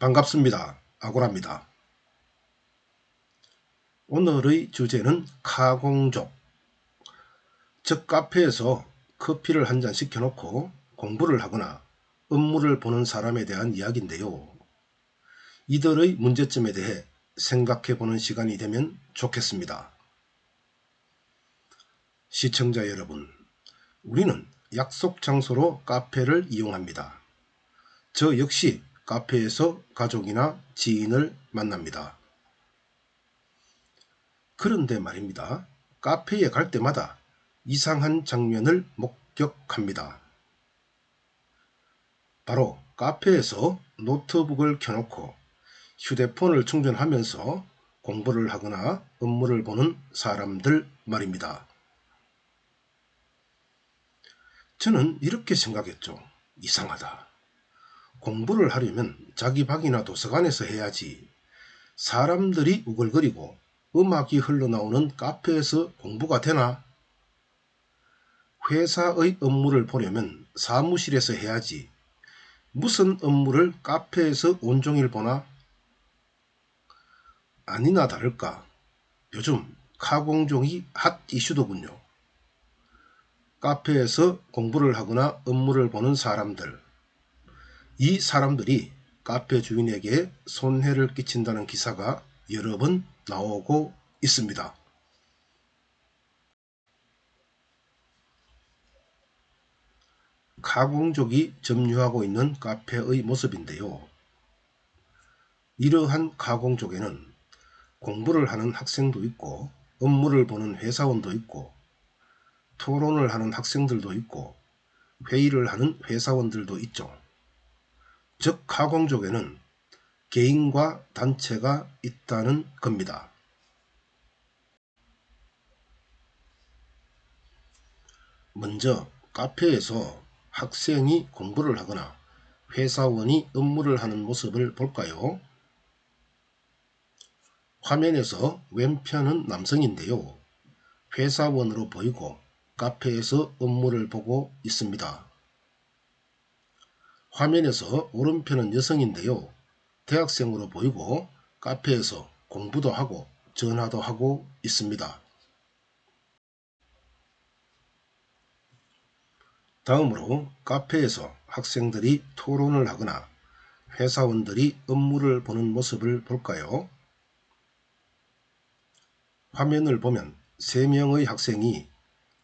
반갑습니다. 아고라입니다. 오늘의 주제는 카공족, 즉 카페에서 커피를 한 잔 시켜놓고 공부를 하거나 업무를 보는 사람에 대한 이야기인데요. 이들의 문제점에 대해 생각해보는 시간이 되면 좋겠습니다. 시청자 여러분, 우리는 약속 장소로 카페를 이용합니다. 저 역시 카페에서 가족이나 지인을 만납니다. 그런데 말입니다. 카페에 갈 때마다 이상한 장면을 목격합니다. 바로 카페에서 노트북을 켜놓고 휴대폰을 충전하면서 공부를 하거나 업무를 보는 사람들 말입니다. 저는 이렇게 생각했죠. 이상하다. 공부를 하려면 자기 방이나 도서관에서 해야지. 사람들이 우글거리고 음악이 흘러나오는 카페에서 공부가 되나? 회사의 업무를 보려면 사무실에서 해야지. 무슨 업무를 카페에서 온종일 보나? 아니나 다를까 요즘 카공족이 핫 이슈더군요. 카페에서 공부를 하거나 업무를 보는 사람들, 이 사람들이 카페 주인에게 손해를 끼친다는 기사가 여러 번 나오고 있습니다. 카공족이 점유하고 있는 카페의 모습인데요. 이러한 카공족에는 공부를 하는 학생도 있고 업무를 보는 회사원도 있고 토론을 하는 학생들도 있고 회의를 하는 회사원들도 있죠. 즉 카공족에는 개인과 단체가 있다는 겁니다. 먼저 카페에서 학생이 공부를 하거나 회사원이 업무를 하는 모습을 볼까요? 화면에서 왼편은 남성인데요. 회사원으로 보이고 카페에서 업무를 보고 있습니다. 화면에서 오른편은 여성인데요. 대학생으로 보이고 카페에서 공부도 하고 전화도 하고 있습니다. 다음으로 카페에서 학생들이 토론을 하거나 회사원들이 업무를 보는 모습을 볼까요? 화면을 보면 3명의 학생이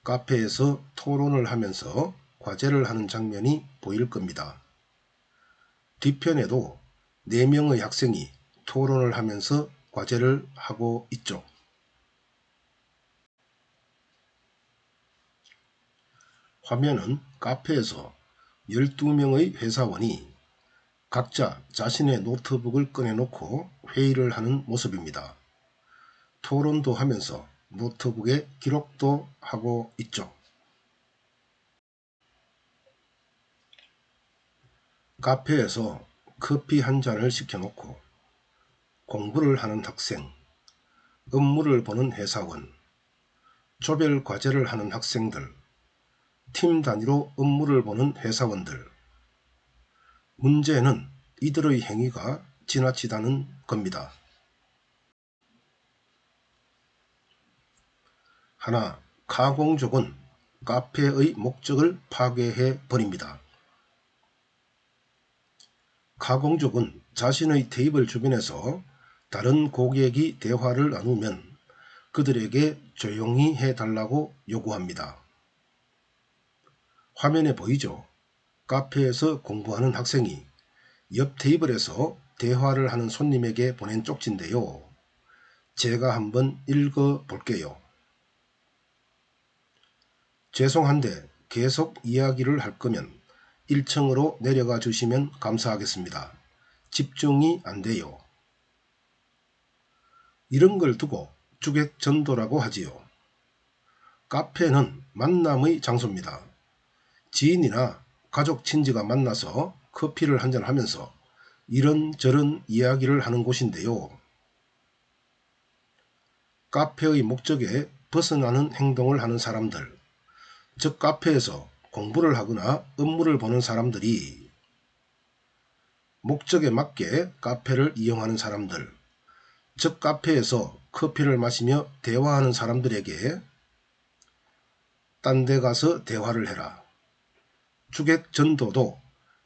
카페에서 토론을 하면서 과제를 하는 장면이 보일 겁니다. 뒤편에도 4명의 학생이 토론을 하면서 과제를 하고 있죠. 화면은 카페에서 12명의 회사원이 각자 자신의 노트북을 꺼내놓고 회의를 하는 모습입니다. 토론도 하면서 노트북에 기록도 하고 있죠. 카페에서 커피 한 잔을 시켜놓고 공부를 하는 학생, 업무를 보는 회사원, 조별 과제를 하는 학생들, 팀 단위로 업무를 보는 회사원들. 문제는 이들의 행위가 지나치다는 겁니다. 하나, 카공족은 카페의 목적을 파괴해 버립니다. 카공족은 자신의 테이블 주변에서 다른 고객이 대화를 나누면 그들에게 조용히 해달라고 요구합니다. 화면에 보이죠? 카페에서 공부하는 학생이 옆 테이블에서 대화를 하는 손님에게 보낸 쪽지인데요. 제가 한번 읽어 볼게요. 죄송한데 계속 이야기를 할 거면 1층으로 내려가 주시면 감사하겠습니다. 집중이 안 돼요. 이런 걸 두고 주객전도라고 하지요. 카페는 만남의 장소입니다. 지인이나 가족 친지가 만나서 커피를 한잔 하면서 이런저런 이야기를 하는 곳인데요. 카페의 목적에 벗어나는 행동을 하는 사람들, 즉 카페에서 공부를 하거나 업무를 보는 사람들이 목적에 맞게 카페를 이용하는 사람들, 즉 카페에서 커피를 마시며 대화하는 사람들에게 딴 데 가서 대화를 해라. 주객전도도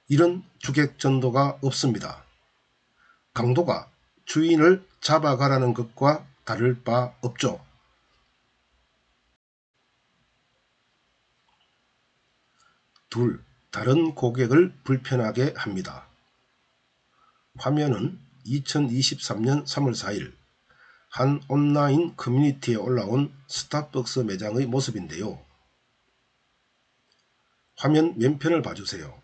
이런 주객전도가 없습니다. 강도가 주인을 잡아가라는 것과 다를 바 없죠. 둘, 다른 고객을 불편하게 합니다. 화면은 2023년 3월 4일 한 온라인 커뮤니티에 올라온 스타벅스 매장의 모습인데요. 화면 왼편을 봐주세요.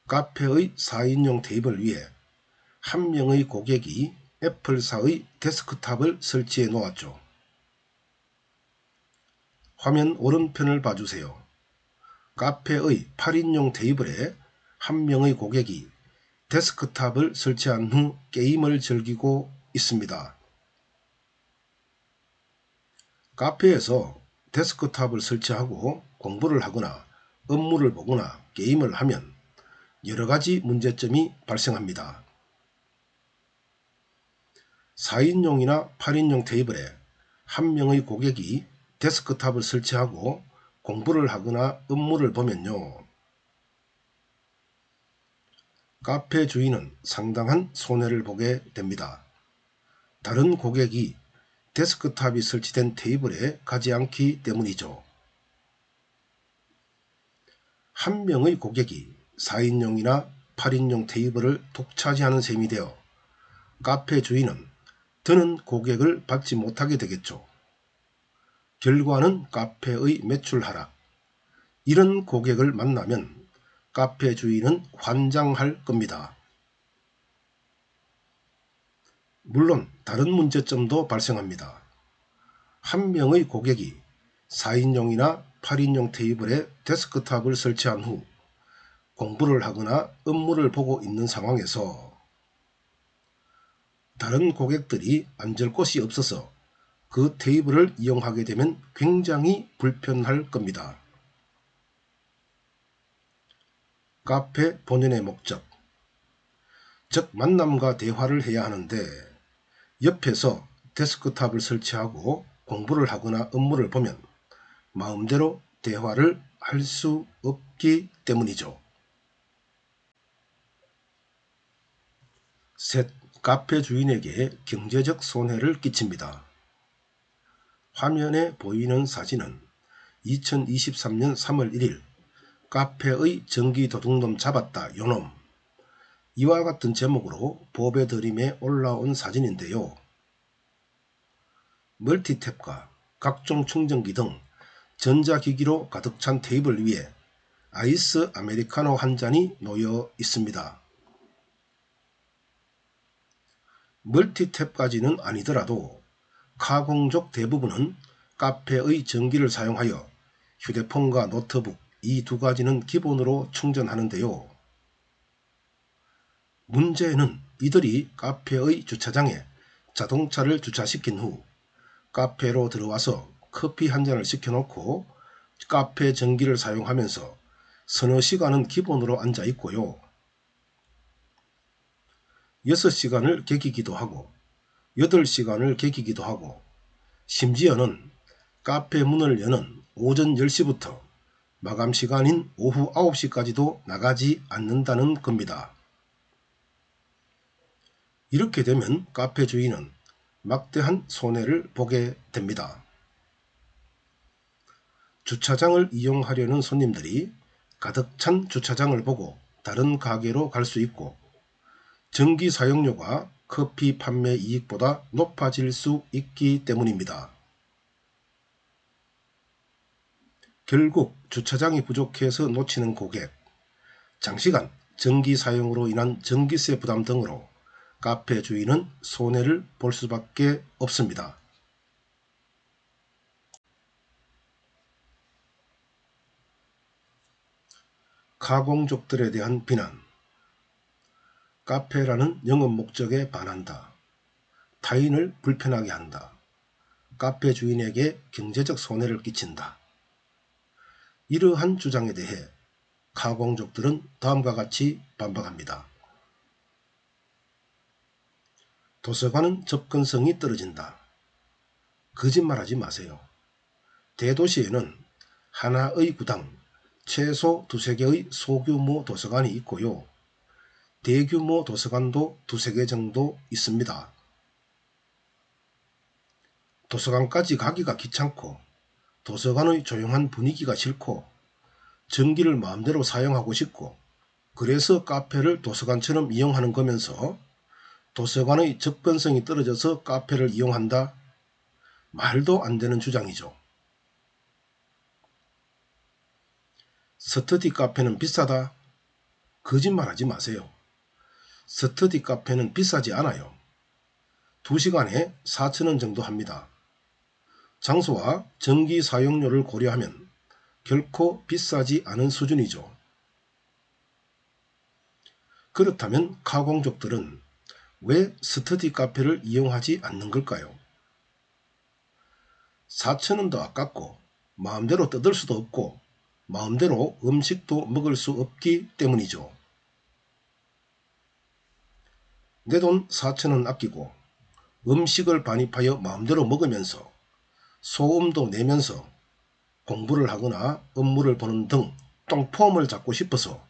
카페의 4인용 테이블 위에 한 명의 고객이 애플사의 데스크탑을 설치해 놓았죠. 화면 오른편을 봐주세요. 카페의 8인용 테이블에 한 명의 고객이 데스크탑을 설치한 후 게임을 즐기고 있습니다. 카페에서 데스크탑을 설치하고 공부를 하거나 업무를 보거나 게임을 하면 여러가지 문제점이 발생합니다. 4인용이나 8인용 테이블에 한 명의 고객이 데스크탑을 설치하고 공부를 하거나 업무를 보면요. 카페 주인은 상당한 손해를 보게 됩니다. 다른 고객이 데스크탑이 설치된 테이블에 가지 않기 때문이죠. 한 명의 고객이 4인용이나 8인용 테이블을 독차지하는 셈이 되어 카페 주인은 드는 고객을 받지 못하게 되겠죠. 결과는 카페의 매출 하락. 이런 고객을 만나면 카페 주인은 환장할 겁니다. 물론 다른 문제점도 발생합니다. 한 명의 고객이 4인용이나 8인용 테이블에 데스크탑을 설치한 후 공부를 하거나 업무를 보고 있는 상황에서 다른 고객들이 앉을 곳이 없어서 그 테이블을 이용하게 되면 굉장히 불편할 겁니다. 카페 본연의 목적, 즉 만남과 대화를 해야 하는데 옆에서 데스크탑을 설치하고 공부를 하거나 업무를 보면 마음대로 대화를 할 수 없기 때문이죠. 셋, 카페 주인에게 경제적 손해를 끼칩니다. 화면에 보이는 사진은 2023년 3월 1일 카페의 전기 도둑놈 잡았다 요놈, 이와 같은 제목으로 보배드림에 올라온 사진인데요. 멀티탭과 각종 충전기 등 전자기기로 가득 찬 테이블 위에 아이스 아메리카노 한 잔이 놓여 있습니다. 멀티탭까지는 아니더라도 카공족 대부분은 카페의 전기를 사용하여 휴대폰과 노트북 이 두 가지는 기본으로 충전하는데요. 문제는 이들이 카페의 주차장에 자동차를 주차시킨 후 카페로 들어와서 커피 한 잔을 시켜놓고 카페 전기를 사용하면서 서너 시간은 기본으로 앉아 있고요. 6시간을 개기기도 하고 8시간을 개기기도 하고 심지어는 카페 문을 여는 오전 10시부터 마감 시간인 오후 9시까지도 나가지 않는다는 겁니다. 이렇게 되면 카페 주인은 막대한 손해를 보게 됩니다. 주차장을 이용하려는 손님들이 가득 찬 주차장을 보고 다른 가게로 갈 수 있고 전기 사용료가 커피 판매 이익보다 높아질 수 있기 때문입니다. 결국 주차장이 부족해서 놓치는 고객, 장시간 전기 사용으로 인한 전기세 부담 등으로 카페 주인은 손해를 볼 수밖에 없습니다. 가공족들에 대한 비난. 카페라는 영업 목적에 반한다. 타인을 불편하게 한다. 카페 주인에게 경제적 손해를 끼친다. 이러한 주장에 대해 가공족들은 다음과 같이 반박합니다. 도서관은 접근성이 떨어진다. 거짓말하지 마세요. 대도시에는 하나의 구당 최소 2~3개의 소규모 도서관이 있고요. 대규모 도서관도 2~3개 정도 있습니다. 도서관까지 가기가 귀찮고 도서관의 조용한 분위기가 싫고 전기를 마음대로 사용하고 싶고 그래서 카페를 도서관처럼 이용하는 거면서 도서관의 접근성이 떨어져서 카페를 이용한다? 말도 안 되는 주장이죠. 스터디 카페는 비싸다? 거짓말하지 마세요. 스터디 카페는 비싸지 않아요. 2시간에 4,000원 정도 합니다. 장소와 전기 사용료를 고려하면 결코 비싸지 않은 수준이죠. 그렇다면 카공족들은 왜 스터디 카페를 이용하지 않는 걸까요? 4,000원도 아깝고 마음대로 뜯을 수도 없고 마음대로 음식도 먹을 수 없기 때문이죠. 내 돈 4,000원 아끼고 음식을 반입하여 마음대로 먹으면서 소음도 내면서 공부를 하거나 업무를 보는 등 똥폼을 잡고 싶어서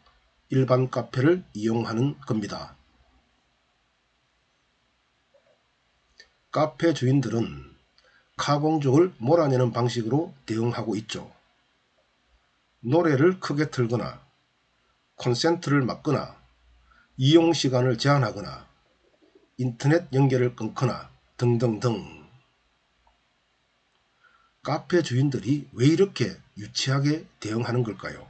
일반 카페를 이용하는 겁니다. 카페 주인들은 카공족을 몰아내는 방식으로 대응하고 있죠. 노래를 크게 틀거나 콘센트를 막거나 이용시간을 제한하거나 인터넷 연결을 끊거나 등등등. 카페 주인들이 왜 이렇게 유치하게 대응하는 걸까요?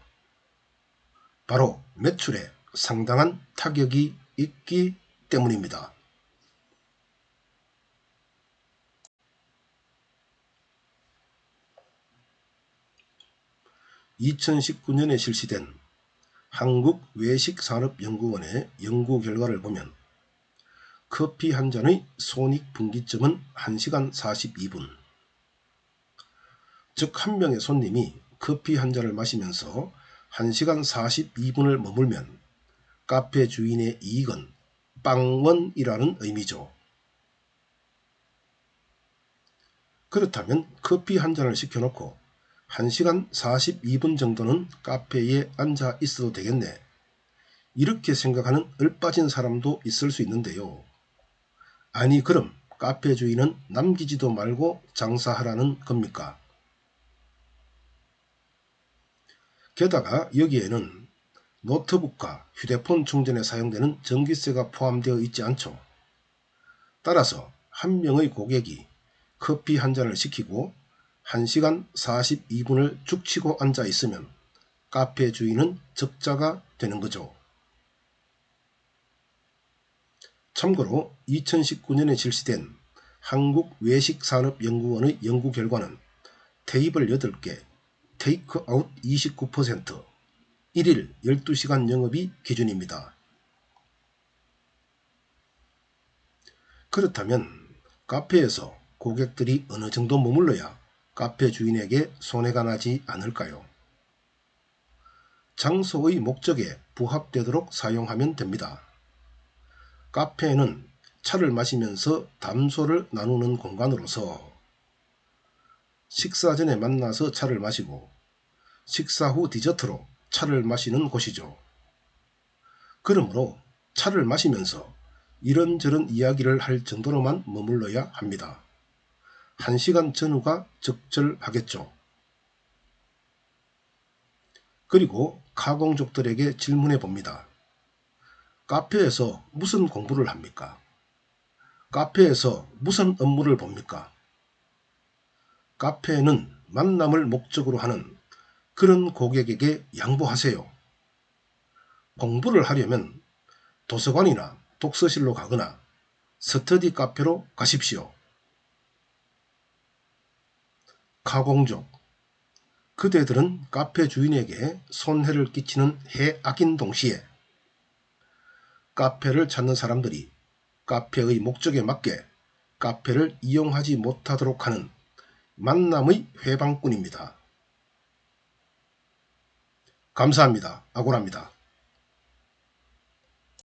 바로 매출에 상당한 타격이 있기 때문입니다. 2019년에 실시된 한국외식산업연구원의 연구 결과를 보면 커피 한 잔의 손익분기점은 1시간 42분. 즉 한 명의 손님이 커피 한 잔을 마시면서 1시간 42분을 머물면 카페 주인의 이익은 빵원이라는 의미죠. 그렇다면 커피 한 잔을 시켜놓고 1시간 42분 정도는 카페에 앉아 있어도 되겠네. 이렇게 생각하는 얼빠진 사람도 있을 수 있는데요. 아니 그럼 카페 주인은 남기지도 말고 장사하라는 겁니까? 게다가 여기에는 노트북과 휴대폰 충전에 사용되는 전기세가 포함되어 있지 않죠. 따라서 한 명의 고객이 커피 한 잔을 시키고 1시간 42분을 죽치고 앉아 있으면 카페 주인은 적자가 되는 거죠. 참고로 2019년에 실시된 한국외식산업연구원의 연구 결과는 테이블 8개, 테이크아웃 29%, 1일 12시간 영업이 기준입니다. 그렇다면 카페에서 고객들이 어느 정도 머물러야 카페 주인에게 손해가 나지 않을까요? 장소의 목적에 부합되도록 사용하면 됩니다. 카페는 차를 마시면서 담소를 나누는 공간으로서 식사 전에 만나서 차를 마시고 식사 후 디저트로 차를 마시는 곳이죠. 그러므로 차를 마시면서 이런저런 이야기를 할 정도로만 머물러야 합니다. 1시간 전후가 적절하겠죠. 그리고 카공족들에게 질문해 봅니다. 카페에서 무슨 공부를 합니까? 카페에서 무슨 업무를 봅니까? 카페는 만남을 목적으로 하는 그런 고객에게 양보하세요. 공부를 하려면 도서관이나 독서실로 가거나 스터디 카페로 가십시오. 카공족, 그대들은 카페 주인에게 손해를 끼치는 해악인 동시에 카페를 찾는 사람들이 카페의 목적에 맞게 카페를 이용하지 못하도록 하는 만남의 회방꾼입니다. 감사합니다. 아고라입니다.